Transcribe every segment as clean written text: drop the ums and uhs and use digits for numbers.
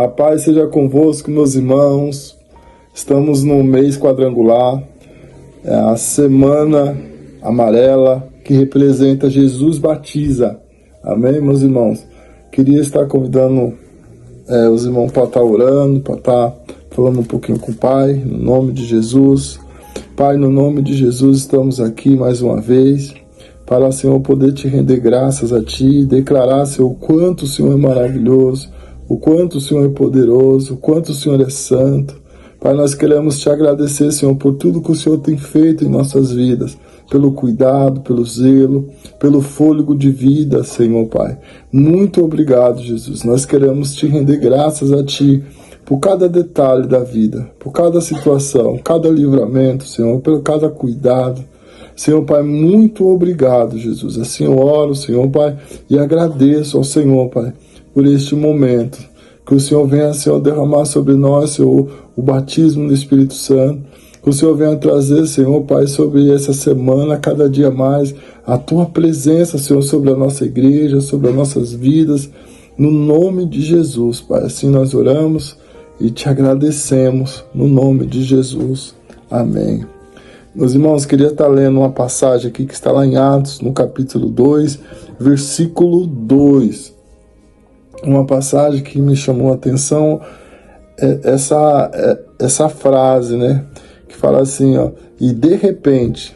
A paz seja convosco, meus irmãos. Estamos no mês quadrangular, a semana amarela que representa Jesus batiza. Amém, meus irmãos? Queria estar convidando os irmãos para estar orando, para estar falando um pouquinho com o Pai, no nome de Jesus. Pai, no nome de Jesus, estamos aqui mais uma vez para, Senhor, poder te render graças a Ti, declarar, Senhor, o quanto o Senhor é maravilhoso, o quanto o Senhor é poderoso, o quanto o Senhor é santo. Pai, nós queremos te agradecer, Senhor, por tudo que o Senhor tem feito em nossas vidas, pelo cuidado, pelo zelo, pelo fôlego de vida, Senhor, Pai. Muito obrigado, Jesus. Nós queremos te render graças a Ti por cada detalhe da vida, por cada situação, cada livramento, Senhor, por cada cuidado. Senhor, Pai, muito obrigado, Jesus. Assim eu oro, Senhor, Pai, e agradeço ao Senhor, Pai, por este momento. Que o Senhor venha, Senhor, derramar sobre nós, Senhor, o batismo do Espírito Santo. Que o Senhor venha trazer, Senhor, Pai, sobre essa semana, cada dia mais, a Tua presença, Senhor, sobre a nossa igreja, sobre as nossas vidas, no nome de Jesus, Pai. Assim nós oramos e te agradecemos, no nome de Jesus. Amém. Meus irmãos, queria estar lendo uma passagem aqui que está lá em Atos, no capítulo 2, versículo 2. Uma passagem que me chamou a atenção é essa frase, né? Que fala assim, ó: e de repente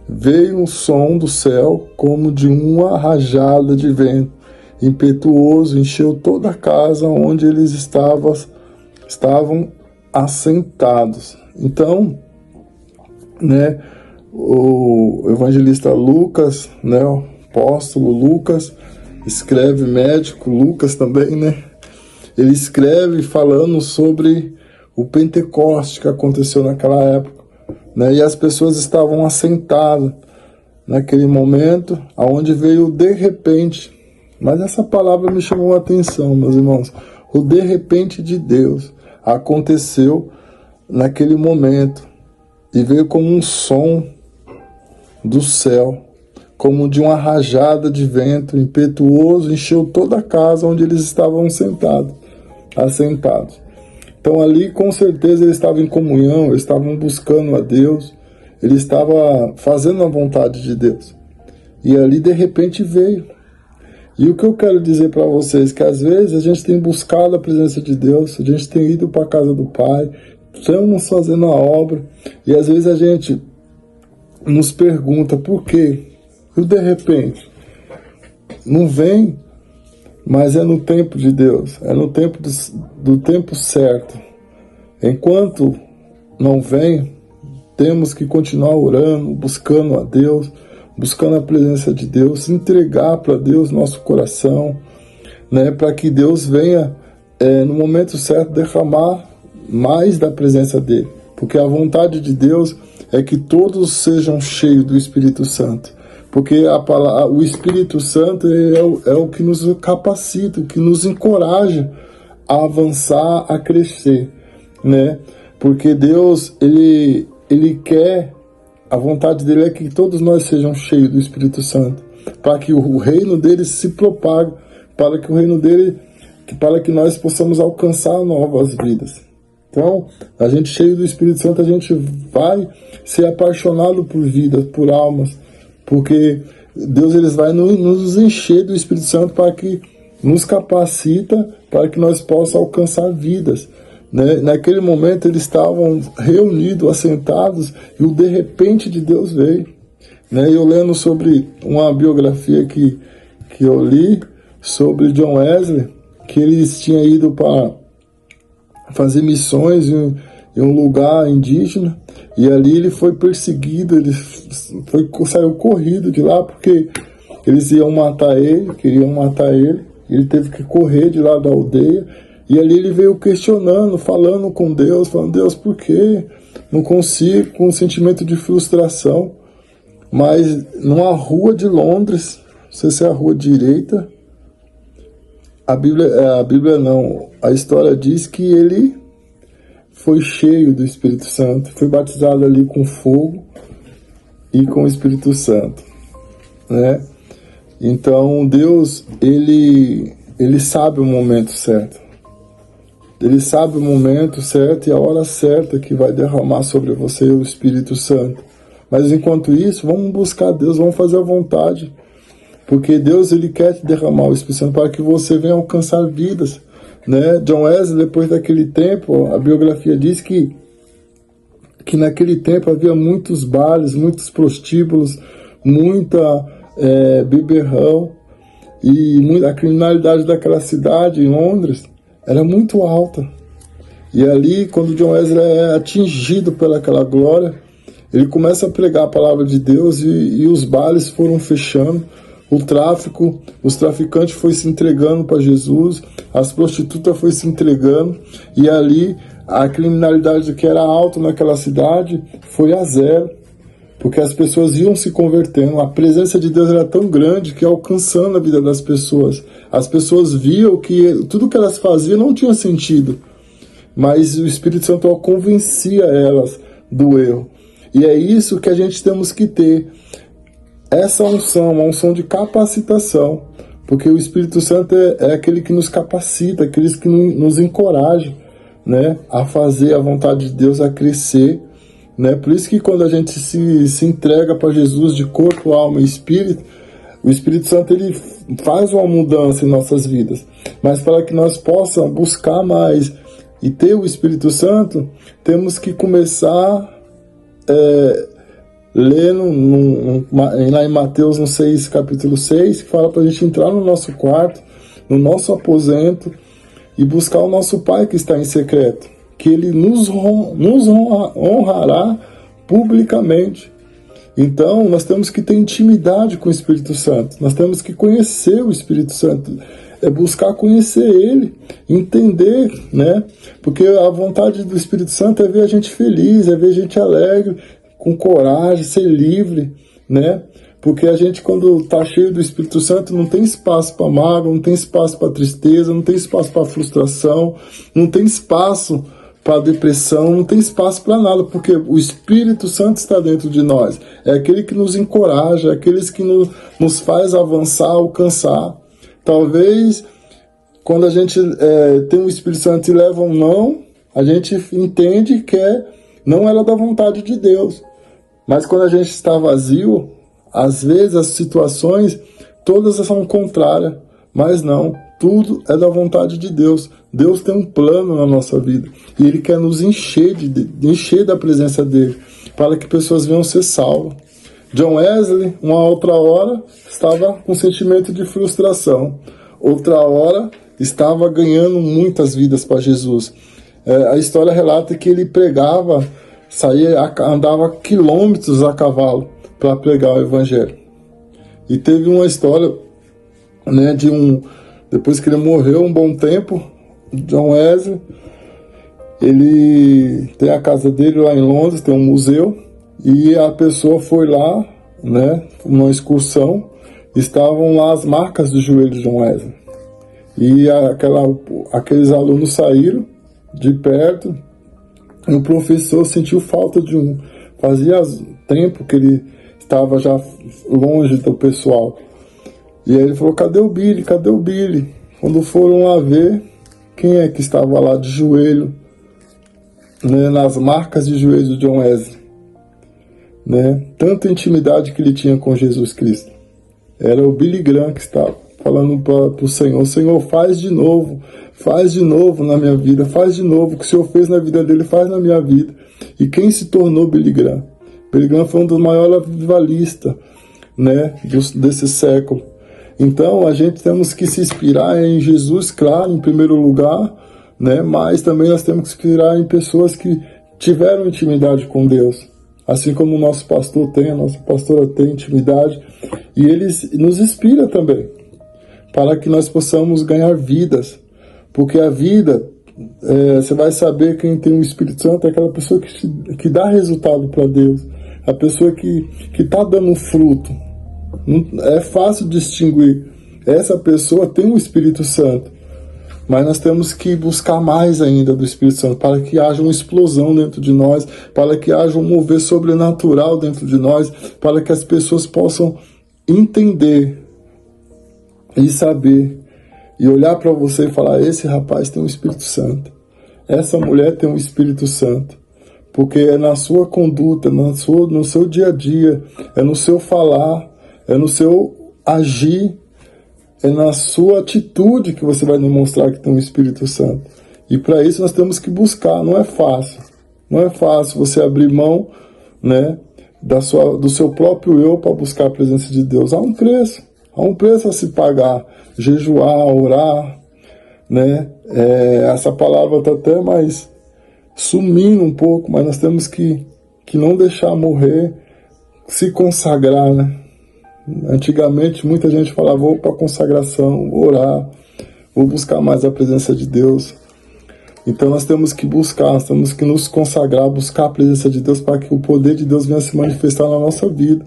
veio um som do céu como de uma rajada de vento impetuoso, encheu toda a casa onde eles estavam assentados. Então, né, o evangelista Lucas, né, o apóstolo Lucas, escreve, médico Lucas também, né, ele escreve falando sobre o Pentecoste que aconteceu naquela época, né, e as pessoas estavam assentadas naquele momento, aonde veio de repente. Mas essa palavra me chamou a atenção, meus irmãos. O de repente de Deus aconteceu naquele momento e veio como um som do céu, como de uma rajada de vento impetuoso, encheu toda a casa onde eles estavam assentados. Então ali com certeza eles estavam em comunhão, eles estavam buscando a Deus, eles estavam fazendo a vontade de Deus. E ali de repente veio. E o que eu quero dizer para vocês, que às vezes a gente tem buscado a presença de Deus, a gente tem ido para a casa do Pai, estamos fazendo a obra, e às vezes a gente nos pergunta por quê? E de repente não vem, mas é no tempo de Deus, é no tempo do tempo certo. Enquanto não vem, temos que continuar orando, buscando a Deus, buscando a presença de Deus, entregar para Deus nosso coração, né, para que Deus venha no momento certo derramar mais da presença dele, porque a vontade de Deus é que todos sejam cheios do Espírito Santo, porque o Espírito Santo é o que nos capacita, que nos encoraja a avançar, a crescer, né? Porque Deus, ele quer, a vontade dele é que todos nós sejam cheios do Espírito Santo, para que o reino dele se propague, para que o reino dele, para que nós possamos alcançar novas vidas. Então, a gente cheio do Espírito Santo, a gente vai ser apaixonado por vidas, por almas, porque Deus vai nos encher do Espírito Santo para que nos capacita, para que nós possamos alcançar vidas. Né? Naquele momento eles estavam reunidos, assentados, e o de repente de Deus veio. Né? Eu lendo sobre uma biografia que eu li sobre John Wesley, que eles tinham ido para fazer missões em um lugar indígena, e ali ele foi perseguido, saiu corrido de lá, porque eles iam matar ele, queriam matar ele, ele teve que correr de lá da aldeia, e ali ele veio questionando, falando com Deus, falando: Deus, por quê? Não consigo, com um sentimento de frustração. Mas numa rua de Londres, não sei se é a rua direita, a Bíblia não, a história diz que ele foi cheio do Espírito Santo, foi batizado ali com fogo e com o Espírito Santo, né? Então Deus, ele sabe o momento certo. Ele sabe o momento certo e a hora certa que vai derramar sobre você o Espírito Santo. Mas enquanto isso, vamos buscar Deus, vamos fazer a vontade. Porque Deus, Ele quer te derramar o Espírito Santo para que você venha alcançar vidas, né? John Wesley, depois daquele tempo, a biografia diz que naquele tempo havia muitos bares, muitos prostíbulos, muita beberrão, e a criminalidade daquela cidade, em Londres, era muito alta. E ali, quando John Wesley é atingido pelaquela glória, ele começa a pregar a palavra de Deus e os bares foram fechando, o tráfico, os traficantes foram se entregando para Jesus, as prostitutas foram se entregando, e ali a criminalidade que era alta naquela cidade foi a zero, porque as pessoas iam se convertendo, a presença de Deus era tão grande que ia alcançando a vida das pessoas. As pessoas viam que tudo que elas faziam não tinha sentido, mas o Espírito Santo convencia elas do erro. E é isso que a gente temos que ter, essa unção, uma unção de capacitação, porque o Espírito Santo é aquele que nos capacita, aquele que nos encoraja, né, a fazer a vontade de Deus, a crescer, né? Por isso que quando a gente se entrega para Jesus de corpo, alma e espírito, o Espírito Santo ele faz uma mudança em nossas vidas. Mas para que nós possamos buscar mais e ter o Espírito Santo, temos que começar lendo lá em Mateus no 6, capítulo 6, que fala para a gente entrar no nosso quarto, no nosso aposento, e buscar o nosso Pai que está em secreto, que Ele nos honrará publicamente. Então, nós temos que ter intimidade com o Espírito Santo, nós temos que conhecer o Espírito Santo, buscar conhecer Ele, entender, né? Porque a vontade do Espírito Santo é ver a gente feliz, é ver a gente alegre, com coragem, ser livre, né? Porque a gente, quando está cheio do Espírito Santo, não tem espaço para mágoa, não tem espaço para tristeza, não tem espaço para frustração, não tem espaço para depressão, não tem espaço para nada, porque o Espírito Santo está dentro de nós. É aquele que nos encoraja, é aquele que nos faz avançar, alcançar. Talvez, quando a gente tem o Espírito Santo e leva um não, a gente entende que não era da vontade de Deus. Mas quando a gente está vazio, às vezes as situações todas são contrárias, mas não, tudo é da vontade de Deus. Deus tem um plano na nossa vida e Ele quer nos encher da presença dEle, para que pessoas venham ser salvas. John Wesley, uma outra hora, estava com sentimento de frustração, outra hora estava ganhando muitas vidas para Jesus. A história relata que ele pregava, andava quilômetros a cavalo para pregar o Evangelho. E teve uma história, né, depois que ele morreu um bom tempo, John Wesley, ele tem a casa dele lá em Londres, tem um museu, e a pessoa foi lá, né, numa excursão, estavam lá as marcas do joelho de John Wesley. E aqueles alunos saíram de perto, e o professor sentiu falta de fazia tempo que ele estava já longe do pessoal. E aí ele falou, cadê o Billy? Cadê o Billy? Quando foram lá ver, quem é que estava lá de joelho, né, nas marcas de joelho de John Wesley, né? Tanta intimidade que ele tinha com Jesus Cristo. Era o Billy Graham que estava falando para o Senhor, Senhor, faz de novo na minha vida, faz de novo, o que o Senhor fez na vida dele, faz na minha vida. E quem se tornou Billy Graham? Billy Graham foi um dos maiores avivalistas, né, desse século. Então a gente temos que se inspirar em Jesus, claro, em primeiro lugar, né, mas também nós temos que se inspirar em pessoas que tiveram intimidade com Deus. Assim como o nosso pastor tem, a nossa pastora tem intimidade, e ele nos inspira também, para que nós possamos ganhar vidas. Porque a vida, você vai saber quem tem o Espírito Santo é aquela pessoa que dá resultado para Deus, a pessoa que está dando fruto. É fácil distinguir, essa pessoa tem o Espírito Santo, mas nós temos que buscar mais ainda do Espírito Santo, para que haja uma explosão dentro de nós, para que haja um mover sobrenatural dentro de nós, para que as pessoas possam entender e saber, e olhar para você e falar, esse rapaz tem o Espírito Santo, essa mulher tem o Espírito Santo. Porque é na sua conduta, no seu dia a dia, é no seu falar, é no seu agir, é na sua atitude que você vai demonstrar que tem o Espírito Santo. E para isso nós temos que buscar, não é fácil. Não é fácil você abrir mão, né, do seu próprio eu para buscar a presença de Deus. Há um preço a se pagar. Jejuar, orar, né? Essa palavra está até mais sumindo um pouco, mas nós temos que não deixar morrer, se consagrar, né? Antigamente muita gente falava, vou para consagração, vou orar, vou buscar mais a presença de Deus. Então nós temos que buscar, nós temos que nos consagrar, buscar a presença de Deus para que o poder de Deus venha se manifestar na nossa vida,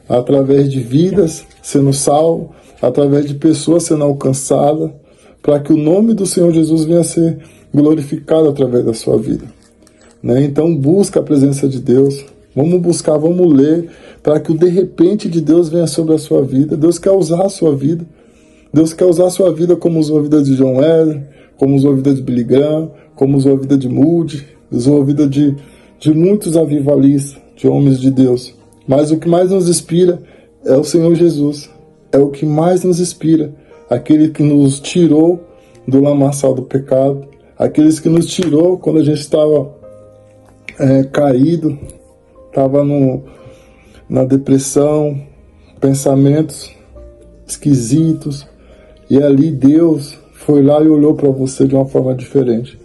através de vidas sendo salvas, através de pessoas sendo alcançadas, para que o nome do Senhor Jesus venha a ser glorificado através da sua vida, né? Então busca a presença de Deus, vamos buscar, vamos ler, para que o de repente de Deus venha sobre a sua vida. Deus quer usar a sua vida, Deus quer usar a sua vida como usou a vida de John Wesley, como usou a vida de Billy Graham, como usou a vida de Moody, usou a vida de muitos avivalistas, de homens de Deus. Mas o que mais nos inspira é o Senhor Jesus, é o que mais nos inspira, aquele que nos tirou do lamaçal do pecado, aqueles que nos tirou quando a gente estava caído, estava na depressão, pensamentos esquisitos, e ali Deus foi lá e olhou para você de uma forma diferente.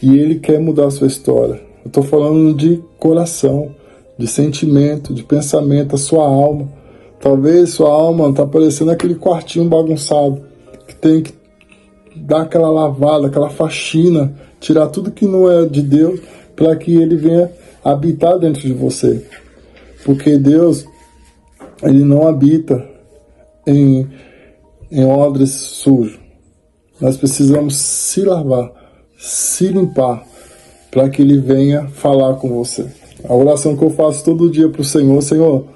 E Ele quer mudar a sua história. Eu estou falando de coração, de sentimento, de pensamento, a sua alma. Talvez sua alma está parecendo aquele quartinho bagunçado, que tem que dar aquela lavada, aquela faxina, tirar tudo que não é de Deus, para que Ele venha habitar dentro de você. Porque Deus, Ele não habita em odres sujos. Nós precisamos se lavar, se limpar, para que Ele venha falar com você. A oração que eu faço todo dia para o Senhor: Senhor,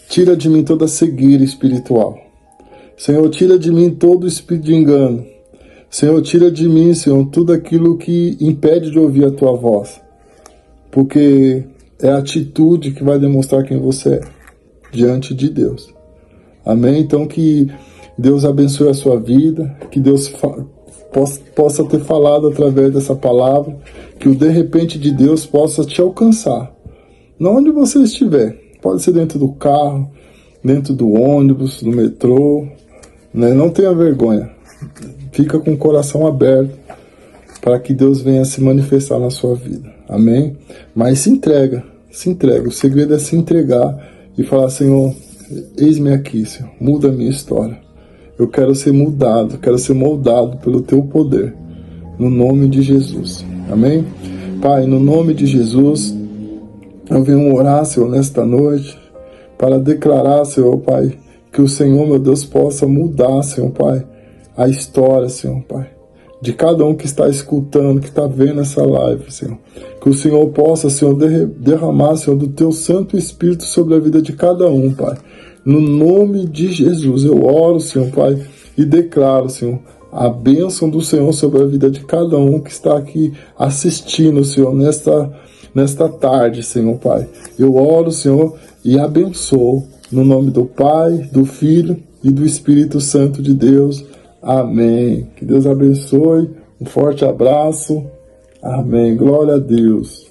tira de mim toda cegueira espiritual. Senhor, tira de mim todo espírito de engano. Senhor, tira de mim, Senhor, tudo aquilo que impede de ouvir a Tua voz. Porque é a atitude que vai demonstrar quem você é diante de Deus. Amém? Então que Deus abençoe a sua vida, que Deus possa ter falado através dessa palavra, que o de repente de Deus possa te alcançar, onde você estiver. Pode ser dentro do carro, dentro do ônibus, do metrô, né? Não tenha vergonha, fica com o coração aberto para que Deus venha se manifestar na sua vida. Amém? Mas se entrega, o segredo é se entregar e falar: Senhor, eis-me aqui, Senhor, muda a minha história. Eu quero ser mudado, quero ser moldado pelo Teu poder, no nome de Jesus. Amém? Pai, no nome de Jesus, eu venho orar, Senhor, nesta noite, para declarar, Senhor, Pai, que o Senhor, meu Deus, possa mudar, Senhor, Pai, a história, Senhor, Pai, de cada um que está escutando, que está vendo essa live, Senhor. Que o Senhor possa, Senhor, derramar, Senhor, do Teu Santo Espírito sobre a vida de cada um, Pai. No nome de Jesus, eu oro, Senhor, Pai, e declaro, Senhor, a bênção do Senhor sobre a vida de cada um que está aqui assistindo, Senhor, nesta tarde, Senhor, Pai. Eu oro, Senhor, e abençoo, no nome do Pai, do Filho e do Espírito Santo de Deus. Amém. Que Deus abençoe. Um forte abraço. Amém. Glória a Deus.